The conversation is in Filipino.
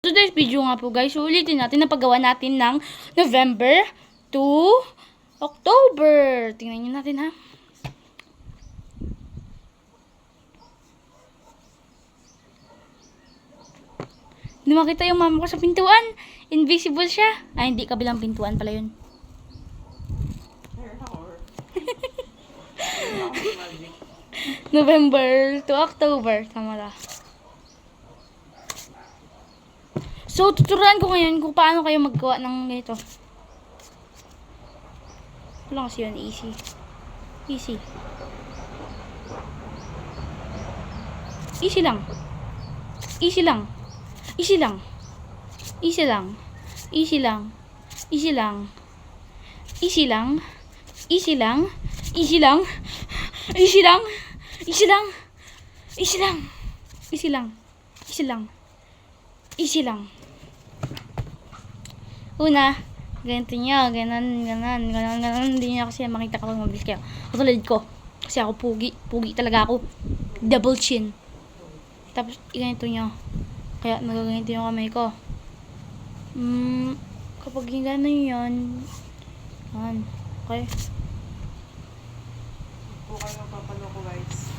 Today's video nga po guys, ulitin natin na paggawa natin ng November to October. Tingnan nyo natin ha. Hindi makita yung mama ko sa pintuan. Invisible siya. Ay, hindi, kabilang pintuan pala yun. November to October. Tama la. So, tuturuan ko ngayon kung paano kayo maggawa ng ganito. Ito lang kasi yun, easy. Easy. Easy lang. Easy lang. Easy lang. Easy lang. Easy lang. Easy lang. Easy lang. Easy lang. Easy lang. Easy lang. Easy lang. Easy lang. Easy lang. Easy lang. Easy lang. Una, ganito nyo, ganon. Hindi nyo kasi makita ko mabilis kayo. Katulad ko. Kasi ako pugi. Pugi talaga ako. Double chin. Tapos, ganito nyo. Kaya, nagaganito yung kamay ko. Kapag gano'n yun. Yan. Okay. Po kayo magpapalo ko guys.